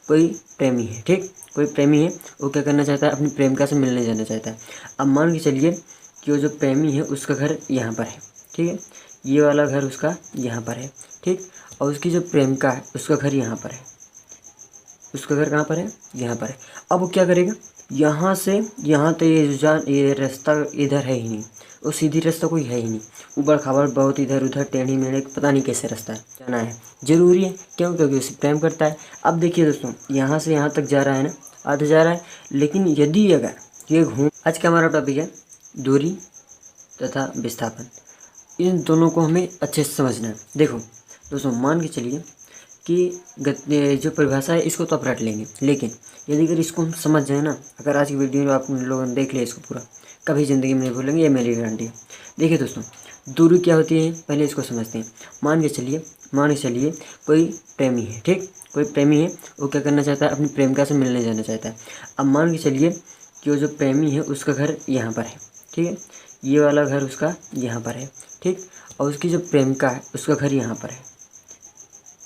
कोई प्रेमी है, ठीक, कोई प्रेमी है, वो क्या करना चाहता है, अपनी प्रेमिका से मिलने जाना चाहता है। अब मान के चलिए कि वो जो प्रेमी है उसका घर यहाँ पर है, ठीक है, ये वाला घर उसका यहाँ पर है, ठीक, और उसकी जो प्रेमिका है उसका घर यहाँ पर है। उसका घर कहाँ पर है, यहाँ पर है। अब वो क्या करेगा, यहाँ से यहाँ तो ये रास्ता इधर है ही नहीं, वो सीधी रास्ता कोई है ही नहीं, ऊबड़ खाबड़ बहुत इधर उधर टेढ़ी मेढ़े, पता नहीं कैसे रास्ता है, जाना है जरूरी है, क्यों, क्योंकि उसे प्रेम करता है। अब देखिए दोस्तों, यहाँ से यहाँ तक जा रहा है ना, आधा जा रहा है, लेकिन यदि अगर ये घूम, आज का हमारा टॉपिक है दूरी तथा विस्थापन। इन दोनों को हमें अच्छे से समझना है। देखो दोस्तों, मान के चलिए कि जो परिभाषा है इसको तो आप रट लेंगे, लेकिन यदि अगर इसको हम समझ जाए ना, अगर आज की वीडियो में आप लोगों ने देख लिया इसको पूरा, कभी ज़िंदगी में नहीं भूलेंगे, ये मेरी गारंटी है। देखिए दोस्तों, दूरी क्या होती है पहले इसको समझते हैं। मान के चलिए कोई प्रेमी है, ठीक, कोई प्रेमी है, वो क्या करना चाहता है, अपनी प्रेमिका से मिलने जाना चाहता है। अब मान के चलिए कि वो जो प्रेमी है उसका घर यहाँ पर है, ठीक है, ये वाला घर उसका यहाँ पर है, ठीक, और उसकी जो प्रेमिका है उसका घर यहाँ पर है।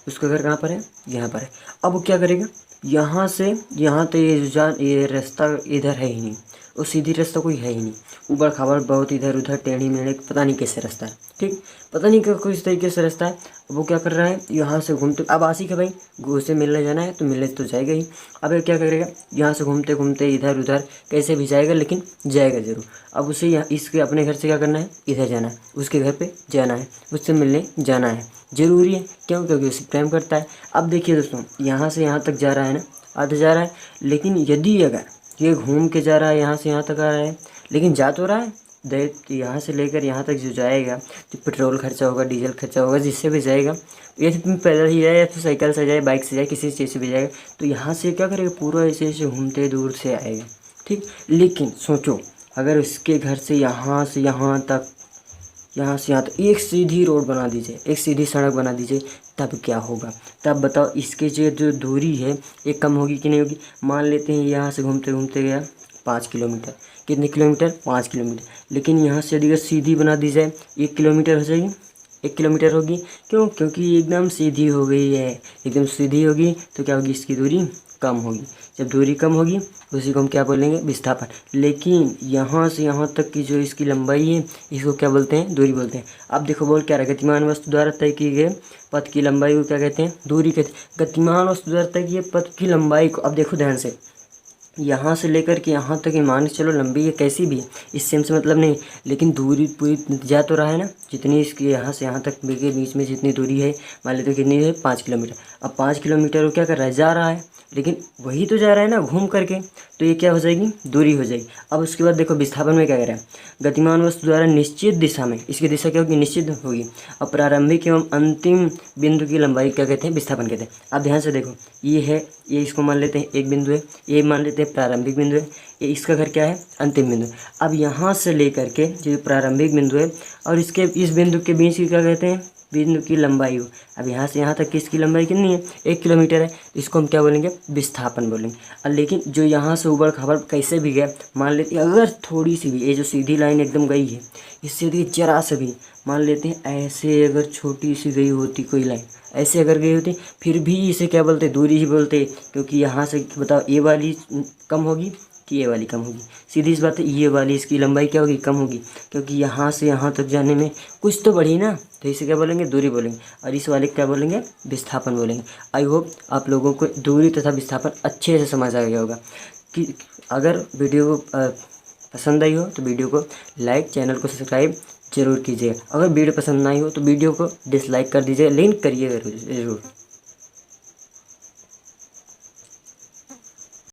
उसका घर कहाँ पर है, यहाँ पर है। अब वो क्या करेगा, यहाँ से यहाँ तो ये रास्ता इधर है ही नहीं, वो सीधी रास्ता कोई है ही नहीं, ऊबड़ खाबड़ बहुत इधर उधर टेढ़ी मेढ़े, पता नहीं कैसे रास्ता है, ठीक, पता नहीं किस तरीके से रास्ता है। अब वो क्या कर रहा है, यहाँ से घूमते, अब आशिक है भाई, उससे मिलने जाना है तो मिलने तो जाएगा ही। अब ये क्या करेगा, यहाँ से घूमते घूमते इधर उधर कैसे भी जाएगा, लेकिन जाएगा ज़रूर। अब उसे यहाँ इसके अपने घर से क्या करना है, इधर जाना है, उसके घर पे जाना है, उससे मिलने जाना है, ज़रूरी है, क्यों, क्योंकि उसे प्रेम करता है। अब देखिए दोस्तों, यहाँ से यहाँ तक जा रहा है ना, आधा जा रहा है, लेकिन यदि अगर ये घूम के जा रहा है, यहाँ से यहाँ तक आ रहा है, लेकिन जा तो रहा है, यहाँ से लेकर यहाँ तक जो जाएगा तो पेट्रोल खर्चा होगा, डीजल खर्चा होगा, जिससे भी जाएगा, या तो पैदल ही जाए या तो साइकिल से जाए, बाइक से जाए, किसी चीज़ से भी जाएगा, तो यहाँ से क्या करेगा, पूरा ऐसे ऐसे घूमते दूर से आएगा, ठीक। लेकिन सोचो, अगर उसके घर से यहाँ से यहाँ तक, यहाँ से यहाँ तक एक सीधी रोड बना दीजिए, एक सीधी सड़क बना दीजिए, तब क्या होगा, तब बताओ, इसके जो दूरी है ये कम होगी कि नहीं होगी। मान लेते हैं यहाँ से घूमते घूमते गया 5 किलोमीटर, कितने किलोमीटर, 5 किलोमीटर, लेकिन यहाँ से यदि सीधी बना दी जाए 1 किलोमीटर हो जाएगी, 1 किलोमीटर होगी, क्यों, क्योंकि एकदम सीधी हो गई है, एकदम सीधी होगी तो क्या होगी, इसकी दूरी कम होगी। जब दूरी कम होगी उसी को हम क्या बोलेंगे, विस्थापन। लेकिन यहाँ से यहाँ तक की जो इसकी लंबाई है इसको क्या बोलते हैं, दूरी बोलते हैं। अब देखो बोल क्या रहा है, गतिमान वस्तु द्वारा तय किए गए पथ की लंबाई को क्या कहते हैं, दूरी कहते हैं। गतिमान वस्तु द्वारा तय किए पथ की लंबाई को, अब देखो ध्यान से, यहाँ से लेकर के यहाँ तक मान के चलो लंबी है, कैसी भी है, इससे हमसे मतलब नहीं, लेकिन दूरी पूरी जा तो रहा है ना, जितनी इसकी यहाँ से यहाँ तक के बीच में जितनी दूरी है, मान लेते कितनी है, 5 किलोमीटर। अब 5 किलोमीटर वो क्या कर रहा है, जा रहा है, लेकिन वही तो जा रहा है ना घूम करके, तो ये क्या हो जाएगी, दूरी हो जाएगी। अब उसके बाद देखो विस्थापन में क्या कर रहा है, गतिमान वस्तु द्वारा निश्चित दिशा में, इसकी दिशा क्या होगी, निश्चित होगी। अब प्रारंभिक एवं अंतिम बिंदु की लंबाई क्या कहते हैं, विस्थापन कहते हैं। अब ध्यान से देखो, ये है, ये इसको मान लेते हैं एक बिंदु है, ये मान लेते हैं प्रारंभिक बिंदु है, ये इसका घर क्या है, अंतिम बिंदु। अब यहाँ से लेकर के जो प्रारंभिक बिंदु है और इसके इस बिंदु के बीच की क्या कहते हैं, बिंदु की लंबाई हो। अब यहाँ से यहाँ तक की इसकी लंबाई कितनी है, 1 किलोमीटर है, तो इसको हम क्या बोलेंगे, विस्थापन बोलेंगे। और लेकिन जो यहाँ से ऊबड़ खाबड़ कैसे भी गया, मान लेते हैं अगर थोड़ी सी भी, ये जो सीधी लाइन एकदम गई है, इससे यदि जरा से भी, मान लेते हैं ऐसे अगर छोटी सी गई होती कोई लाइन, ऐसे अगर गई होती, फिर भी इसे क्या बोलते, दूरी ही बोलते, क्योंकि यहाँ से बताओ ये वाली कम होगी कि ये वाली कम होगी, सीधी सी बात है, ये वाली इसकी लंबाई क्या होगी, कम होगी, क्योंकि यहाँ से यहाँ तक जाने में कुछ तो बढ़ी ना, तो इसे क्या बोलेंगे, दूरी बोलेंगे, और इस वाले क्या बोलेंगे, विस्थापन बोलेंगे। आई होप आप लोगों को दूरी तथा विस्थापन अच्छे से समझ आ गया होगा। कि अगर वीडियो पसंद आई हो तो वीडियो को लाइक, चैनल को सब्सक्राइब जरूर कीजिएगा। अगर वीडियो पसंद ना आई हो तो वीडियो को डिसलाइक कर दीजिएगा, लेकिन करिएगा ज़रूर।